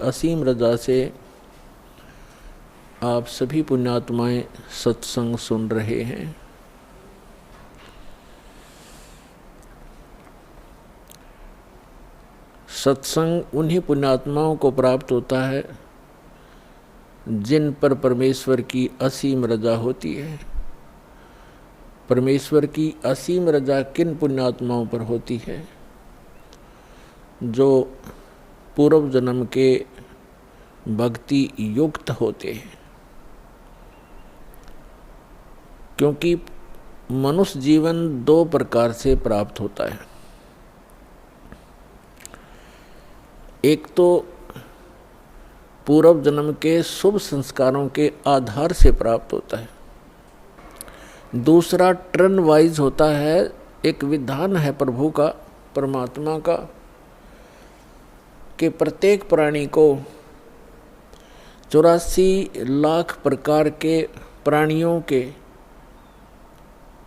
असीम रजा से आप सभी पुण्यात्माएं सत्संग सुन रहे हैं। सत्संग उन्हीं पुण्यात्माओं को प्राप्त होता है जिन पर परमेश्वर की असीम रजा होती है। परमेश्वर की असीम रजा किन पुण्यात्माओं पर होती है? जो पूर्व जन्म के भक्ति युक्त होते हैं। क्योंकि मनुष्य जीवन दो प्रकार से प्राप्त होता है। एक तो पूर्व जन्म के शुभ संस्कारों के आधार से प्राप्त होता है। दूसरा टर्न वाइज होता है, एक विधान है प्रभु का, परमात्मा का, कि प्रत्येक प्राणी को 84 लाख प्रकार के प्राणियों के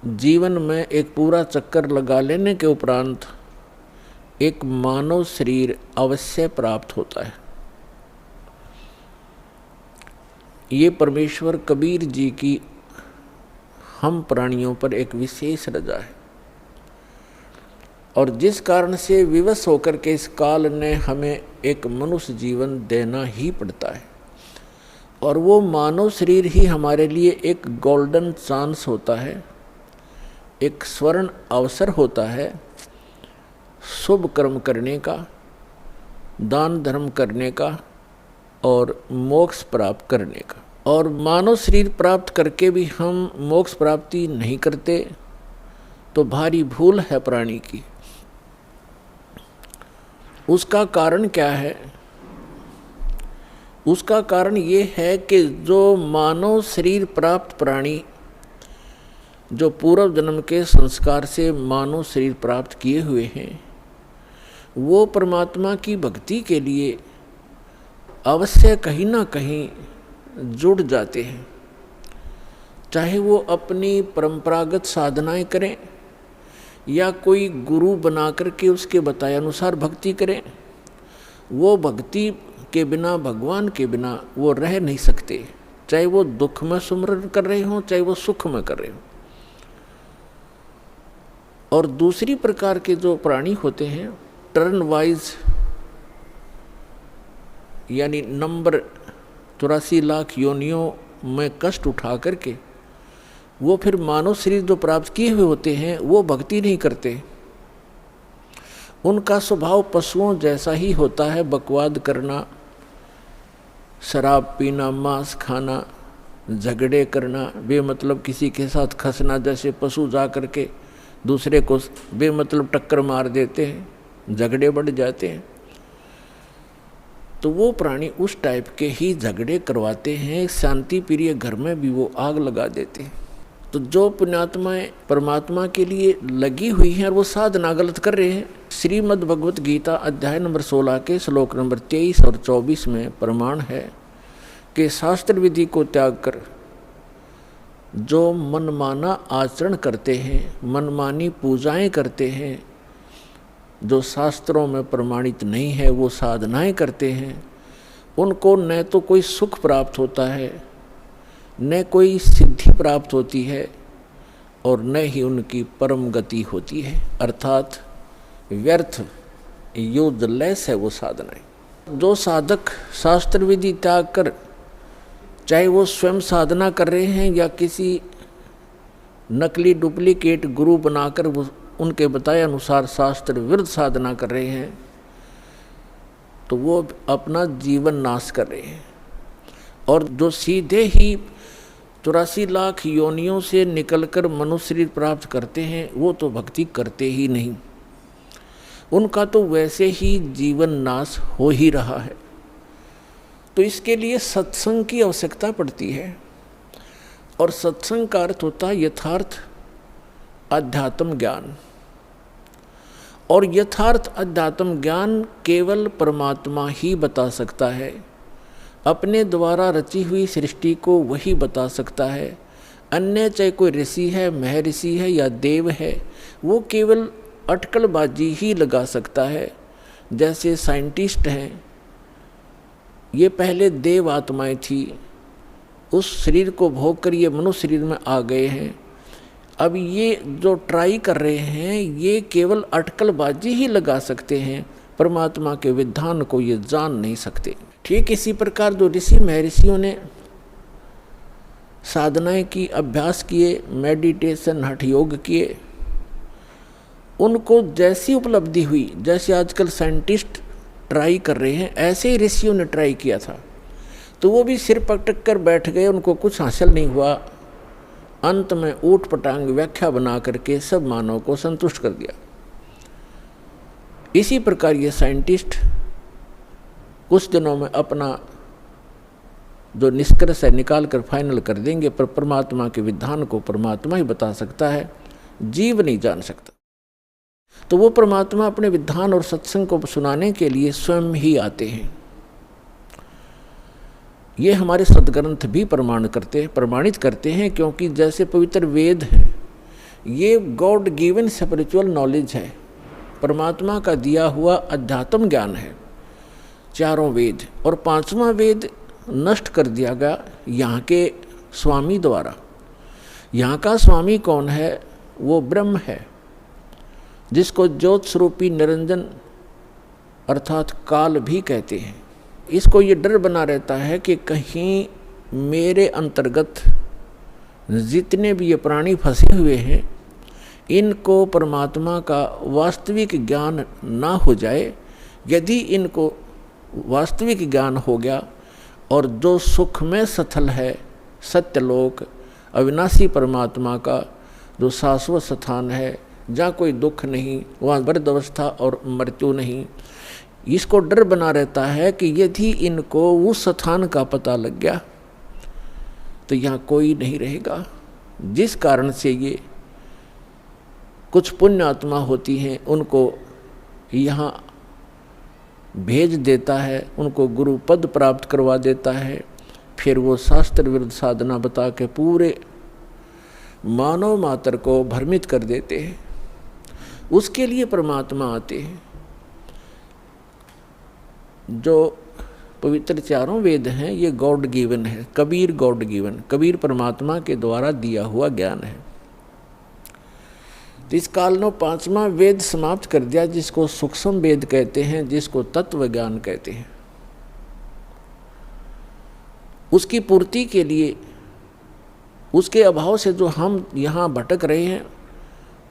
जीवन में एक पूरा चक्कर लगा लेने के उपरांत एक मानव शरीर अवश्य प्राप्त होता है। ये परमेश्वर कबीर जी की हम प्राणियों पर एक विशेष रजा है, और जिस कारण से विवश होकर के इस काल ने हमें एक मनुष्य जीवन देना ही पड़ता है। और वो मानव शरीर ही हमारे लिए एक गोल्डन चांस होता है, एक स्वर्ण अवसर होता है शुभ कर्म करने का, दान धर्म करने का और मोक्ष प्राप्त करने का। और मानव शरीर प्राप्त करके भी हम मोक्ष प्राप्ति नहीं करते तो भारी भूल है प्राणी की। उसका कारण क्या है? उसका कारण ये है कि जो मानव शरीर प्राप्त प्राणी जो पूर्व जन्म के संस्कार से मानव शरीर प्राप्त किए हुए हैं, वो परमात्मा की भक्ति के लिए अवश्य कहीं ना कहीं जुड़ जाते हैं। चाहे वो अपनी परंपरागत साधनाएं करें या कोई गुरु बना करके उसके बताए अनुसार भक्ति करें, वो भक्ति के बिना, भगवान के बिना वो रह नहीं सकते। चाहे वो दुख में सुमरन कर रहे हों, चाहे वो सुख में कर रहे हों। और दूसरी प्रकार के जो प्राणी होते हैं, टर्न वाइज, यानी नंबर 84 लाख योनियों में कष्ट उठा करके वो फिर मानव शरीर जो प्राप्त किए हुए होते हैं, वो भक्ति नहीं करते। उनका स्वभाव पशुओं जैसा ही होता है, बकवाद करना, शराब पीना, मांस खाना, झगड़े करना, बेमतलब किसी के साथ खसना। जैसे पशु जा करके दूसरे को बेमतलब टक्कर मार देते हैं, झगड़े बढ़ जाते हैं, तो वो प्राणी उस टाइप के ही झगड़े करवाते हैं। शांति प्रिय घर में भी वो आग लगा देते हैं। तो जो पुण्यात्माएं परमात्मा के लिए लगी हुई हैं और वो साधना गलत कर रहे हैं, श्रीमद् भगवत गीता अध्याय नंबर 16 के श्लोक नंबर 23 और 24 में प्रमाण है कि शास्त्र विधि को त्याग कर जो मनमाना आचरण करते हैं, मनमानी पूजाएं करते हैं, जो शास्त्रों में प्रमाणित नहीं है, वो साधनाएं करते हैं, उनको न तो कोई सुख प्राप्त होता है, न कोई सिद्धि प्राप्त होती है, और न ही उनकी परम गति होती है। अर्थात व्यर्थ, यूजलेस है वो साधनाएं। जो साधक शास्त्र विधि त्याग कर, चाहे वो स्वयं साधना कर रहे हैं या किसी नकली डुप्लीकेट गुरु बनाकर वो उनके बताए अनुसार शास्त्र विरुद्ध साधना कर रहे हैं, तो वो अपना जीवन नाश कर रहे हैं। और जो सीधे ही 84 लाख योनियों से निकलकर मनुष्य शरीर प्राप्त करते हैं, वो तो भक्ति करते ही नहीं। उनका तो वैसे ही जीवन नाश हो ही रहा है। तो इसके लिए सत्संग की आवश्यकता पड़ती है। और सत्संग का अर्थ होता है यथार्थ अध्यात्म ज्ञान। और यथार्थ अध्यात्म ज्ञान केवल परमात्मा ही बता सकता है। अपने द्वारा रची हुई सृष्टि को वही बता सकता है। अन्य चाहे कोई ऋषि है, महर्षि है या देव है, वो केवल अटकलबाजी ही लगा सकता है। जैसे साइंटिस्ट हैं, ये पहले देव आत्माएं थी, उस शरीर को भोग कर ये मनुष्य शरीर में आ गए हैं। अब ये जो ट्राई कर रहे हैं ये केवल अटकलबाजी ही लगा सकते हैं, परमात्मा के विधान को ये जान नहीं सकते। ठीक इसी प्रकार जो ऋषि महर्षियों ने साधनाएं की, अभ्यास किए, मेडिटेशन हठ योग किए, उनको जैसी उपलब्धि हुई, जैसे आजकल साइंटिस्ट ट्राई कर रहे हैं, ऐसे ही ऋषियों ने ट्राई किया था। तो वो भी सिर पटक कर बैठ गए, उनको कुछ हासिल नहीं हुआ। अंत में ऊट पटांग व्याख्या बना करके सब मानव को संतुष्ट कर दिया। इसी प्रकार ये साइंटिस्ट कुछ दिनों में अपना जो निष्कर्ष है निकाल कर फाइनल कर देंगे, पर परमात्मा के विधान को परमात्मा ही बता सकता है, जीव नहीं जान सकता। तो वो परमात्मा अपने विधान और सत्संग को सुनाने के लिए स्वयं ही आते हैं। ये हमारे सदग्रंथ भी प्रमाणित करते हैं, क्योंकि जैसे पवित्र वेद है ये गॉड गिवन स्पिरिचुअल नॉलेज है, परमात्मा का दिया हुआ अध्यात्म ज्ञान है, चारों वेद। और पांचवा वेद नष्ट कर दिया गया यहाँ के स्वामी द्वारा। यहाँ का स्वामी कौन है? वो ब्रह्म है, जिसको ज्योत स्वरूपी निरंजन अर्थात काल भी कहते हैं। इसको ये डर बना रहता है कि कहीं मेरे अंतर्गत जितने भी ये प्राणी फंसे हुए हैं इनको परमात्मा का वास्तविक ज्ञान ना हो जाए। यदि इनको वास्तविक ज्ञान हो गया और जो सुख में सथल है, सत्यलोक अविनाशी परमात्मा का जो शाश्वत स्थान है, जहाँ कोई दुख नहीं, वहाँ वृद्ध अवस्था और मृत्यु नहीं, इसको डर बना रहता है कि यदि इनको उस स्थान का पता लग गया तो यहाँ कोई नहीं रहेगा। जिस कारण से ये कुछ पुण्य आत्मा होती हैं उनको यहाँ भेज देता है, उनको गुरु पद प्राप्त करवा देता है। फिर वो शास्त्र विरुद्ध साधना बता के पूरे मानव मात्र को भ्रमित कर देते हैं। उसके लिए परमात्मा आते हैं। जो पवित्र चारों वेद हैं ये गॉड गिवन है, कबीर गॉड गिवन, कबीर परमात्मा के द्वारा दिया हुआ ज्ञान है। तो इस काल ने पांचवा वेद समाप्त कर दिया, जिसको सूक्ष्म वेद कहते हैं, जिसको तत्व ज्ञान कहते हैं। उसकी पूर्ति के लिए, उसके अभाव से जो हम यहाँ भटक रहे हैं,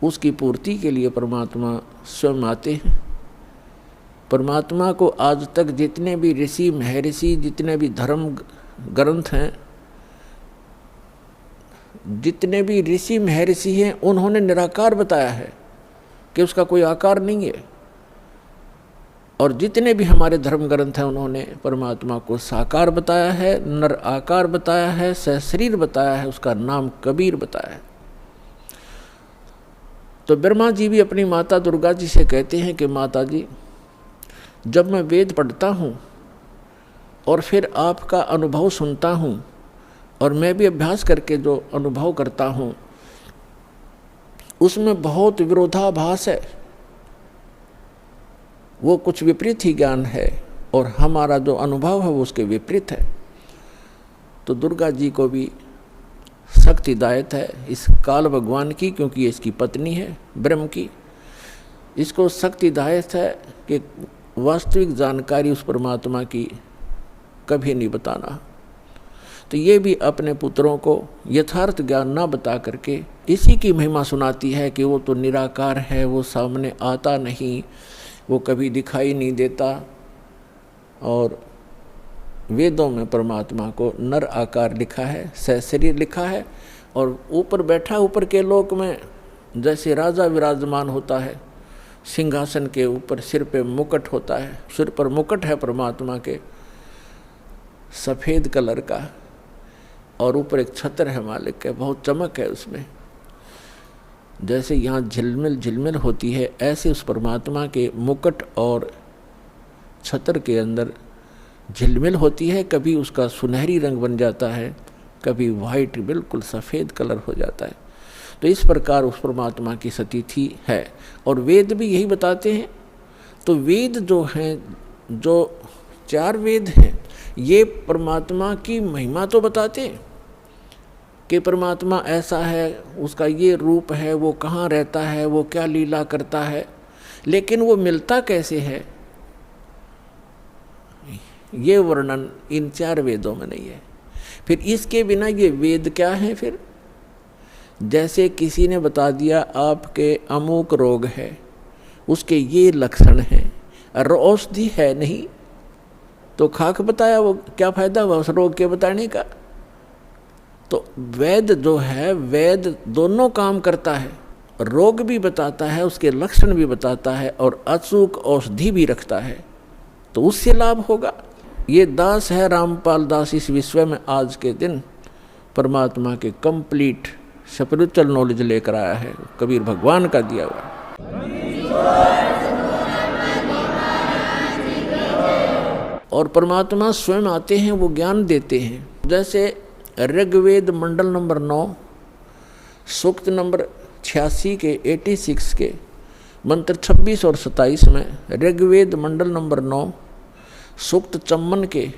उसकी पूर्ति के लिए परमात्मा स्वयं आते हैं। परमात्मा को आज तक जितने भी ऋषि महर्षि, जितने भी धर्म ग्रंथ हैं, जितने भी ऋषि महर्षि हैं, उन्होंने निराकार बताया है कि उसका कोई आकार नहीं है। और जितने भी हमारे धर्म ग्रंथ हैं उन्होंने परमात्मा को साकार बताया है, नर आकार बताया है, सहशरीर बताया है, उसका नाम कबीर बताया है। तो ब्रह्मा जी भी अपनी माता दुर्गा जी से कहते हैं कि माता जी, जब मैं वेद पढ़ता हूँ और फिर आपका अनुभव सुनता हूँ और मैं भी अभ्यास करके जो अनुभव करता हूँ उसमें बहुत विरोधाभास है, वो कुछ विपरीत ही ज्ञान है और हमारा जो अनुभव है वो उसके विपरीत है। तो दुर्गा जी को भी सख्त हिदायत है इस काल भगवान की, क्योंकि ये इसकी पत्नी है ब्रह्म की। इसको सख्त हिदायत है कि वास्तविक जानकारी उस परमात्मा की कभी नहीं बताना। तो ये भी अपने पुत्रों को यथार्थ ज्ञान ना बता करके इसी की महिमा सुनाती है कि वो तो निराकार है, वो सामने आता नहीं, वो कभी दिखाई नहीं देता। और वेदों में परमात्मा को नर आकार लिखा है, सहशरीर लिखा है, और ऊपर बैठा ऊपर के लोक में जैसे राजा विराजमान होता है, सिंहासन के ऊपर सिर पे मुकुट होता है, सिर पर मुकुट है परमात्मा के सफ़ेद कलर का, और ऊपर एक छत्र है मालिक के, बहुत चमक है उसमें। जैसे यहाँ झिलमिल झिलमिल होती है, ऐसे उस परमात्मा के मुकुट और छत्र के अंदर झिलमिल होती है। कभी उसका सुनहरी रंग बन जाता है, कभी वाइट बिल्कुल सफ़ेद कलर हो जाता है। तो इस प्रकार उस परमात्मा की स्थिति है, और वेद भी यही बताते हैं। तो वेद जो हैं, जो 4 वेद हैं। ये परमात्मा की महिमा तो बताते हैं कि परमात्मा ऐसा है, उसका ये रूप है, वो कहाँ रहता है, वो क्या लीला करता है, लेकिन वो मिलता कैसे है, ये वर्णन इन 4 वेदों में नहीं है। फिर इसके बिना ये वेद क्या है? फिर जैसे किसी ने बता दिया आपके अमुक रोग है, उसके ये लक्षण हैं, और औषधि है नहीं, तो खाक बताया, वो क्या फायदा हुआ उस रोग के बताने का? तो वेद जो है, वेद दोनों काम करता है, रोग भी बताता है, उसके लक्षण भी बताता है, और अचूक औषधि भी रखता है, तो उससे लाभ होगा। ये दास है रामपाल दास इस विश्व में आज के दिन परमात्मा के कंप्लीट स्पिरिचुअल नॉलेज लेकर आया है, कबीर भगवान का दिया हुआ। और परमात्मा स्वयं आते हैं, वो ज्ञान देते हैं। जैसे ऋग्वेद मंडल नंबर 9 सूक्त नंबर 86 के 86 के मंत्र 26 और 27 में, ऋग्वेद मंडल नंबर 9 सूक्त 54 के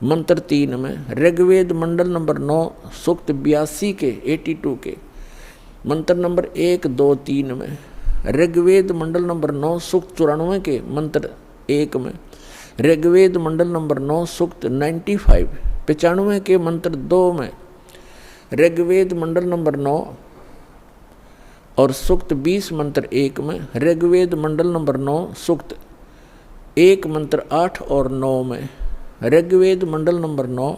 मंत्र 3 में, ऋग्वेद मंडल नंबर 9 सूक्त 82 के 82 के मंत्र नंबर 1, 2, 3 में, ऋग्वेद मंडल नंबर 9 सूक्त 94 के मंत्र 1 में, ऋग्वेद मंडल नंबर 9 सूक्त 95 के मंत्र 2 में, ऋग्वेद मंडल नंबर 9 और सूक्त 20 मंत्र 1 में, ऋग्वेद मंडल नंबर 9 सूक्त 1 मंत्र 8 और 9 में, ऋग्वेद मंडल नंबर 9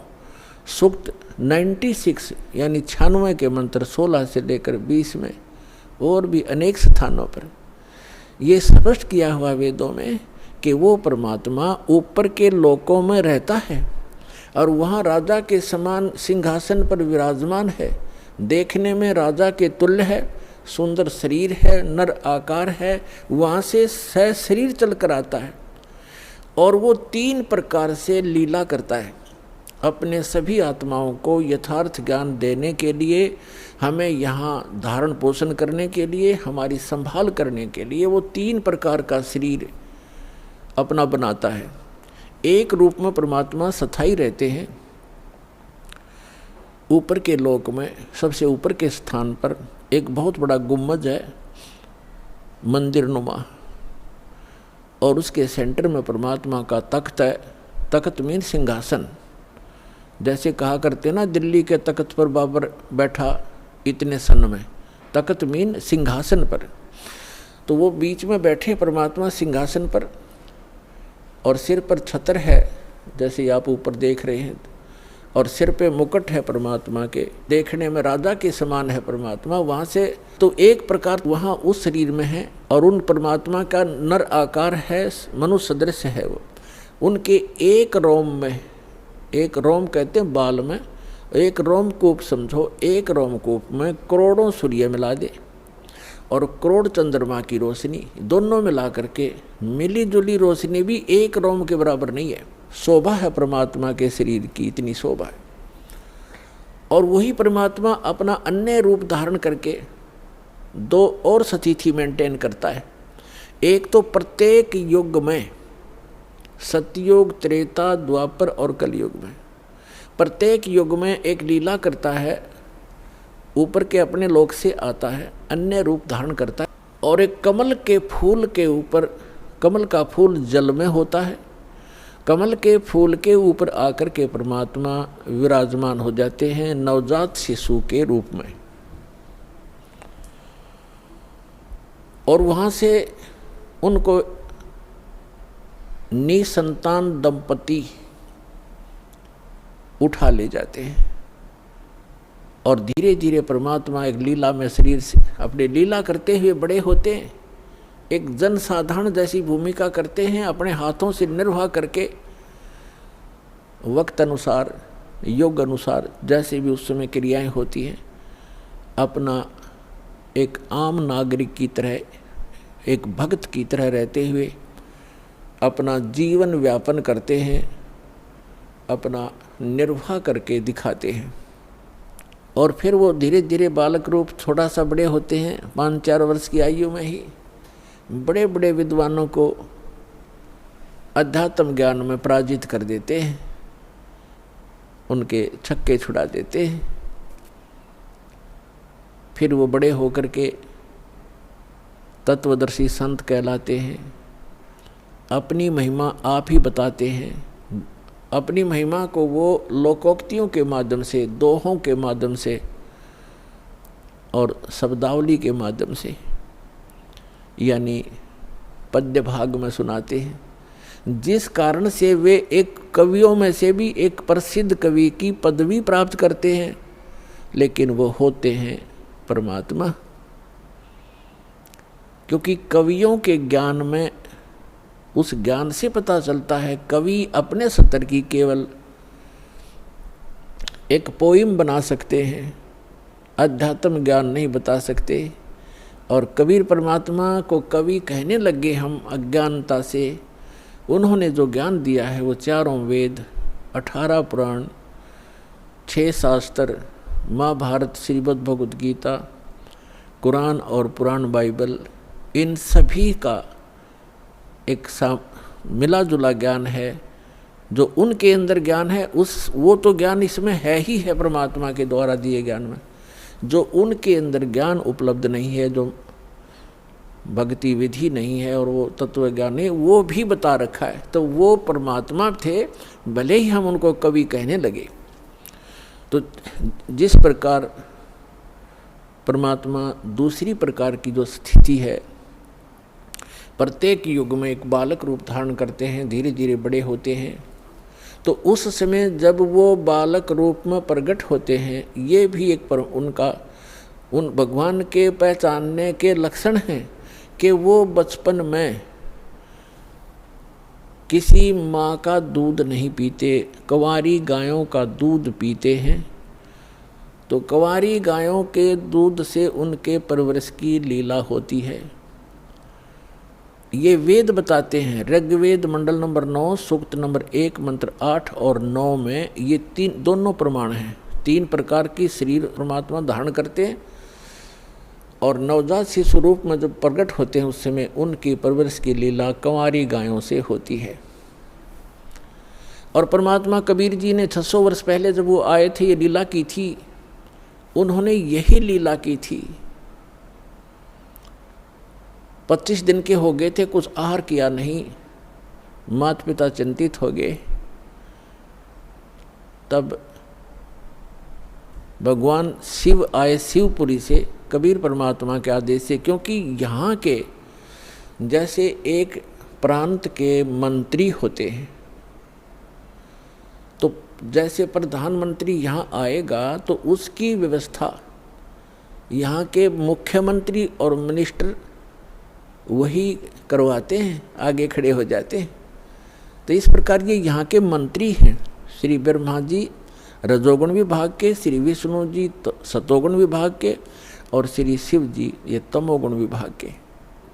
सूक्त 96 यानी 96 के मंत्र 16 से लेकर 20 में, और भी अनेक स्थानों पर ये स्पष्ट किया हुआ वेदों में कि वो परमात्मा ऊपर के लोकों में रहता है और वहाँ राजा के समान सिंहासन पर विराजमान है। देखने में राजा के तुल्य है, सुंदर शरीर है, नर आकार है, वहाँ से शरीर चल कर आता है और वो 3 प्रकार से लीला करता है। अपने सभी आत्माओं को यथार्थ ज्ञान देने के लिए, हमें यहाँ धारण पोषण करने के लिए, हमारी संभाल करने के लिए वो 3 प्रकार का शरीर अपना बनाता है। एक रूप में परमात्मा स्थायी रहते हैं ऊपर के लोक में, सबसे ऊपर के स्थान पर एक बहुत बड़ा गुम्बद है मंदिर नुमा, और उसके सेंटर में परमात्मा का तख्त है। तख्त मीन सिंहासन, जैसे कहा करते ना दिल्ली के तख्त पर बाबर बैठा इतने सन में, तख्त मीन सिंहासन पर। तो वो बीच में बैठे परमात्मा सिंहासन पर, और सिर पर छत्र है जैसे आप ऊपर देख रहे हैं, और सिर पे मुकुट है परमात्मा के, देखने में राजा के समान है परमात्मा। वहाँ से तो एक प्रकार वहाँ उस शरीर में है, और उन परमात्मा का नर आकार है, मनुष्य सदृश है वो। उनके एक रोम में, एक रोम कहते हैं बाल में, एक रोमकूप समझो, एक रोमकूप में करोड़ों सूर्य मिला दे और करोड़ चंद्रमा की रोशनी, दोनों मिला करके मिली जुली रोशनी भी एक रोम के बराबर नहीं है। शोभा है परमात्मा के शरीर की, इतनी शोभा है। और वही परमात्मा अपना अन्य रूप धारण करके 2 और स्थिति मेंटेन करता है। एक तो प्रत्येक युग में, सतयुग, त्रेता, द्वापर और कलयुग में, प्रत्येक युग में एक लीला करता है, ऊपर के अपने लोक से आता है, अन्य रूप धारण करता है। और एक कमल के फूल के ऊपर, कमल का फूल जल में होता है, कमल के फूल के ऊपर आकर के परमात्मा विराजमान हो जाते हैं नवजात शिशु के रूप में। और वहाँ से उनको निसंतान दंपति उठा ले जाते हैं, और धीरे धीरे परमात्मा एक लीला में शरीर से अपने लीला करते हुए बड़े होते हैं। एक जन साधारण जैसी भूमिका करते हैं, अपने हाथों से निर्वाह करके वक्त अनुसार, योग अनुसार, जैसे भी उस समय क्रियाएं होती हैं, अपना एक आम नागरिक की तरह, एक भक्त की तरह रहते हुए अपना जीवन व्यापन करते हैं, अपना निर्वाह करके दिखाते हैं। और फिर वो धीरे धीरे बालक रूप थोड़ा सा बड़े होते हैं, 5-4 वर्ष की आयु में ही बड़े बड़े विद्वानों को अध्यात्म ज्ञान में पराजित कर देते हैं, उनके छक्के छुड़ा देते हैं। फिर वो बड़े होकर के तत्वदर्शी संत कहलाते हैं, अपनी महिमा आप ही बताते हैं। अपनी महिमा को वो लोकोक्तियों के माध्यम से, दोहों के माध्यम से और शब्दावली के माध्यम से, यानी पद्य भाग में सुनाते हैं, जिस कारण से वे एक कवियों में से भी एक प्रसिद्ध कवि की पदवी प्राप्त करते हैं, लेकिन वो होते हैं परमात्मा। क्योंकि कवियों के ज्ञान में, उस ज्ञान से पता चलता है, कवि अपने स्तर की केवल एक पोइम बना सकते हैं, अध्यात्म ज्ञान नहीं बता सकते। और कबीर परमात्मा को कवि कहने लगे हम अज्ञानता से। उन्होंने जो ज्ञान दिया है वो 4 वेद, 18 पुराण, 6 शास्त्र, महाभारत, श्रीमद् भगवद गीता, कुरान और पुराण बाइबल, इन सभी का एक मिला जुला ज्ञान है। जो उनके अंदर ज्ञान है वो तो ज्ञान इसमें है ही है, परमात्मा के द्वारा दिए ज्ञान में। जो उनके अंदर ज्ञान उपलब्ध नहीं है, जो भक्ति विधि नहीं है और वो तत्व ज्ञान नहीं, वो भी बता रखा है। तो वो परमात्मा थे, भले ही हम उनको कवि कहने लगे। तो जिस प्रकार परमात्मा दूसरी प्रकार की जो स्थिति है, प्रत्येक युग में एक बालक रूप धारण करते हैं, धीरे धीरे बड़े होते हैं। तो उस समय जब वो बालक रूप में प्रकट होते हैं, ये भी एक उन भगवान के पहचानने के लक्षण हैं कि वो बचपन में किसी माँ का दूध नहीं पीते, कंवारी गायों का दूध पीते हैं। तो कंवारी गायों के दूध से उनके परवरिश की लीला होती है। ये वेद बताते हैं। ऋग्वेद मंडल नंबर 9 सूक्त नंबर 1 मंत्र 8 और 9 में ये दोनों प्रमाण हैं। 3 प्रकार की शरीर परमात्मा धारण करते हैं और नवजात शिशु रूप में जब प्रकट होते हैं उस समय उनकी परवरिश की लीला कंवारी गायों से होती है। और परमात्मा कबीर जी ने 600 वर्ष पहले जब वो आए थे, ये लीला की थी, उन्होंने यही लीला की थी। 25 दिन के हो गए थे, कुछ आहार किया नहीं, माता पिता चिंतित हो गए। तब भगवान शिव आए शिवपुरी से कबीर परमात्मा के आदेश से, क्योंकि यहाँ के जैसे एक प्रांत के मंत्री होते हैं, तो जैसे प्रधानमंत्री यहाँ आएगा तो उसकी व्यवस्था यहाँ के मुख्यमंत्री और मिनिस्टर वही करवाते हैं, आगे खड़े हो जाते हैं। तो इस प्रकार ये यहाँ के मंत्री हैं। श्री ब्रह्मा जी रजोगुण विभाग के, श्री विष्णु जी सतोगुण विभाग के और श्री शिव जी ये तमोगुण विभाग के।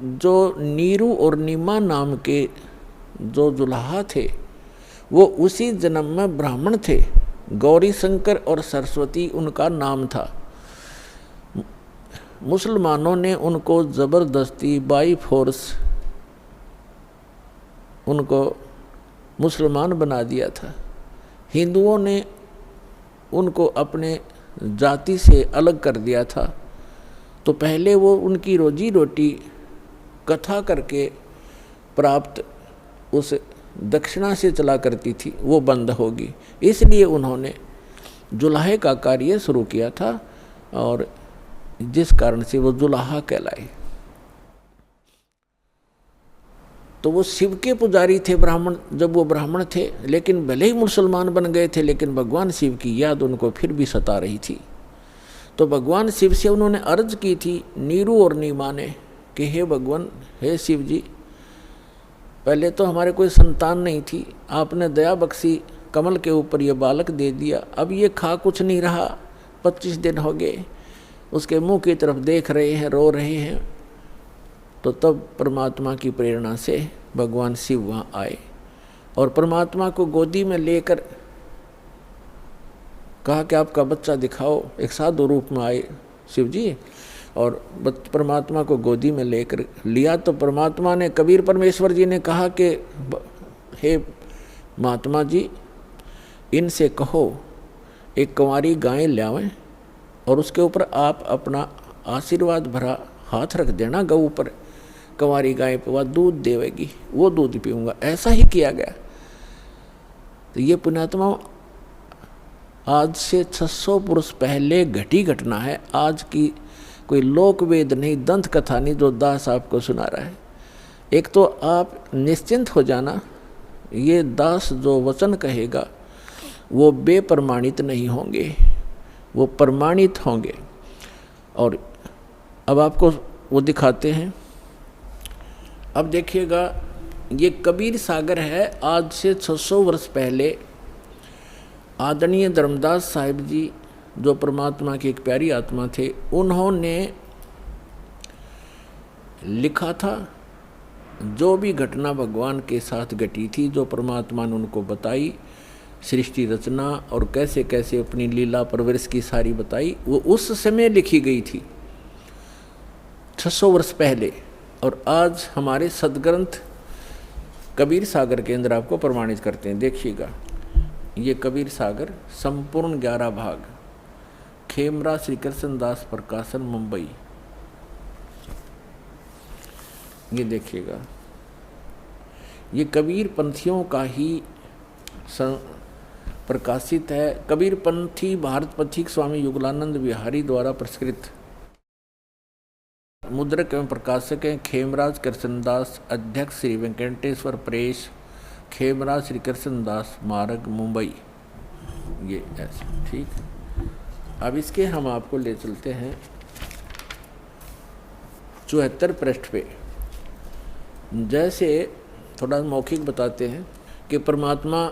जो नीरू और नीमा नाम के जो दुल्हा थे वो उसी जन्म में ब्राह्मण थे। गौरी शंकर और सरस्वती उनका नाम था। मुसलमानों ने उनको ज़बरदस्ती बाई फोर्स उनको मुसलमान बना दिया था। हिंदुओं ने उनको अपने जाति से अलग कर दिया था। तो पहले वो उनकी रोजी रोटी कथा करके प्राप्त उस दक्षिणा से चला करती थी, वो बंद होगी। इसलिए उन्होंने जुलाहे का कार्य शुरू किया था और जिस कारण से वो जुलाहा कहलाए। तो वो शिव के पुजारी थे ब्राह्मण, जब वो ब्राह्मण थे, लेकिन भले ही मुसलमान बन गए थे, लेकिन भगवान शिव की याद उनको फिर भी सता रही थी। तो भगवान शिव से उन्होंने अर्ज की थी, नीरू और नीमा ने, कि हे भगवान, हे शिव जी, पहले तो हमारे कोई संतान नहीं थी, आपने दया बख्शी, कमल के ऊपर ये बालक दे दिया, अब ये खा कुछ नहीं रहा, 25 दिन हो गए, उसके मुंह की तरफ देख रहे हैं, रो रहे हैं। तो तब परमात्मा की प्रेरणा से भगवान शिव वहाँ आए और परमात्मा को गोदी में लेकर कहा कि आपका बच्चा दिखाओ। एक साधु रूप में आए शिव जी और परमात्मा को गोदी में लेकर लिया। तो परमात्मा ने, कबीर परमेश्वर जी ने कहा कि हे महात्मा जी, इनसे कहो एक कंवारी गाय लावें और उसके ऊपर आप अपना आशीर्वाद भरा हाथ रख देना गऊ पर, कंवारी गाय पर वह दूध देवेगी, वो दूध पीऊँगा। ऐसा ही किया गया। तो ये पुण्यात्मा आज से 600 पुरुष पहले घटी घटना है। आज की कोई लोक वेद नहीं, दंत कथा नहीं जो दास आपको सुना रहा है। एक तो आप निश्चिंत हो जाना, ये दास जो वचन कहेगा वो बेप्रमाणित नहीं होंगे, वो प्रमाणित होंगे। और अब आपको वो दिखाते हैं। अब देखिएगा, ये कबीर सागर है। आज से 600 वर्ष पहले आदरणीय धर्मदास साहिब जी, जो परमात्मा की एक प्यारी आत्मा थे, उन्होंने लिखा था जो भी घटना भगवान के साथ घटी थी, जो परमात्मा ने उनको बताई, सृष्टि रचना और कैसे कैसे अपनी लीला परवरिश की सारी बताई, वो उस समय लिखी गई थी 600 वर्ष पहले। और आज हमारे सदग्रंथ कबीर सागर के अंदर आपको प्रमाणित करते हैं। देखिएगा, ये कबीर सागर संपूर्ण 11 भाग, खेमरा श्री कृष्ण दास प्रकाशन, मुंबई। ये देखिएगा, ये कबीर पंथियों का ही प्रकाशित है। कबीर पंथी भारत पथिक स्वामी युगलानंद विहारी द्वारा प्रस्कृत। मुद्रक एवं प्रकाशक हैं खेमराज कृष्णदास, अध्यक्ष श्री वेंकटेश्वर प्रेस, खेमराज श्री कृष्णदास मार्ग, मुंबई। ये ऐसे ठीक। अब इसके हम आपको ले चलते हैं 74 पृष्ठ पे। जैसे थोड़ा मौखिक बताते हैं कि परमात्मा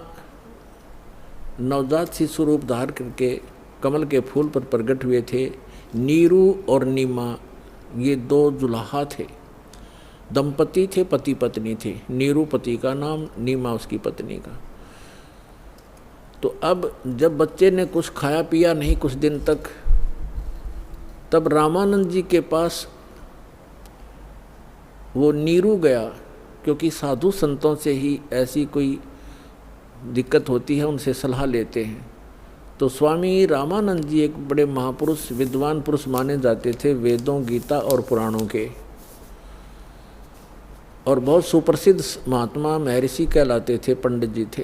नवजात शिशु रूप धार करके कमल के फूल पर प्रकट हुए थे। नीरू और नीमा ये 2 जुलाहा थे, दंपति थे, पति पत्नी थे। नीरू पति का नाम, नीमा उसकी पत्नी का। तो अब जब बच्चे ने कुछ खाया पिया नहीं कुछ दिन तक, तब रामानंद जी के पास वो नीरू गया, क्योंकि साधु संतों से ही ऐसी कोई दिक्कत होती है, उनसे सलाह लेते हैं। तो स्वामी रामानंद जी एक बड़े महापुरुष, विद्वान पुरुष माने जाते थे, वेदों, गीता और पुराणों के, और बहुत सुप्रसिद्ध महात्मा महर्षि कहलाते थे, पंडित जी थे।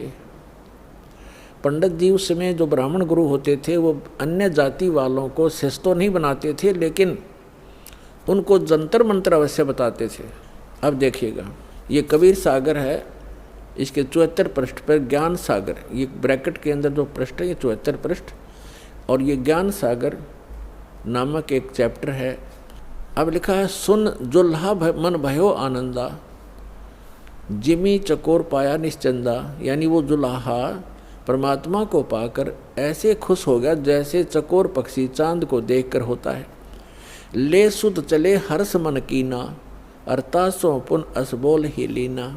पंडित जी उस समय जो ब्राह्मण गुरु होते थे, वो अन्य जाति वालों को शिष्य तो नहीं बनाते थे, लेकिन उनको जंतर मंत्र अवश्य बताते थे। अब देखिएगा, ये कबीर सागर है, इसके 74 पृष्ठ पर ज्ञान सागर, ये ब्रैकेट के अंदर जो पृष्ठ है ये 74 पृष्ठ, और ये ज्ञान सागर नामक एक चैप्टर है। अब लिखा है, सुन जुल्हा मन भयो आनंदा, जिमी चकोर पाया निश्चंदा। यानी वो जुल्हा परमात्मा को पाकर ऐसे खुश हो गया जैसे चकोर पक्षी चांद को देखकर होता है। ले सुध चले हर्ष मन कीना, अरतासों पुन असबोल ही लीना।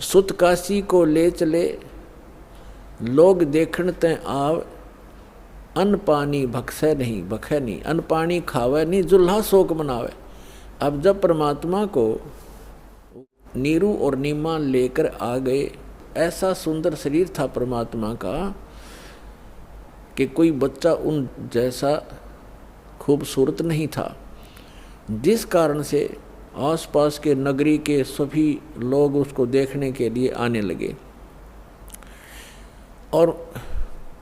सुत काशी को ले चले, लोग देखण तय आव, अन्न पानी भक्सै नहीं, भखै नहीं, अन्न पानी खावे नहीं, जुल्हा शोक मनावे। अब जब परमात्मा को नीरू और नीमा लेकर आ गए, ऐसा सुंदर शरीर था परमात्मा का कि कोई बच्चा उन जैसा खूबसूरत नहीं था, जिस कारण से आसपास के नगरी के सभी लोग उसको देखने के लिए आने लगे। और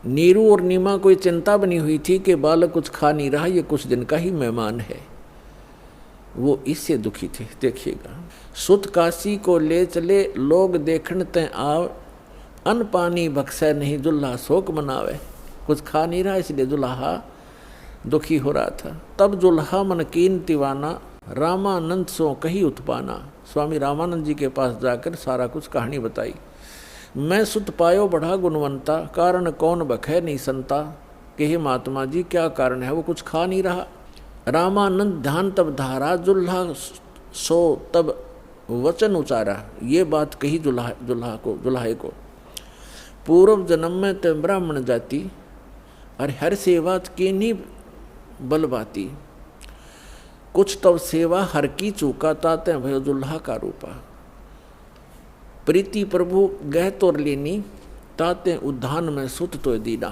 नीरू और नीमा कोई चिंता बनी हुई थी कि बालक कुछ खा नहीं रहा, ये कुछ दिन का ही मेहमान है, वो इससे दुखी थे। देखिएगा, सुत काशी को ले चले, लोग देखण तय आव, अन्न पानी भक्सै नहीं, जुल्हा शोक मनावे। कुछ खा नहीं रहा इसलिए जुल्हा दुखी हो रहा था। तब जुल्हा मन कीन तिवाना, रामानंद सो कही उत्पाना। स्वामी रामानंद जी के पास जाकर सारा कुछ कहानी बताई। मैं सुत पायो बढ़ा गुणवंता, कारण कौन बखै नहीं संता। कि हे महात्मा जी क्या कारण है, वो कुछ खा नहीं रहा। रामानंद ध्यान तब धारा, जुल्हा सो तब वचन उचारा। ये बात कही जुल्हाए को, पूर्व जन्म में ते ब्राह्मण जाति, और हर सेवा की नहीं बल बाती। कुछ तब सेवा हर की चूका, ताते भयो जुल्हा का रूपा। प्रीति प्रभु गह तोर लीनी ताते उद्धान में सुत तो दीना।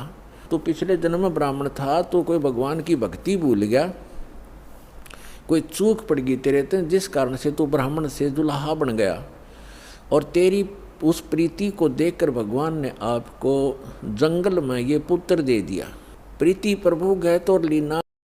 तो पिछले जन्म में ब्राह्मण था तो कोई भगवान की भक्ति भूल गया, कोई चूक पड़ गई तेरे ते, जिस कारण से तू ब्राह्मण से दुल्हा बन गया। और तेरी उस प्रीति को देखकर भगवान ने आपको जंगल में ये पुत्र दे दिया। प्रीति प्रभु गह तोर लीना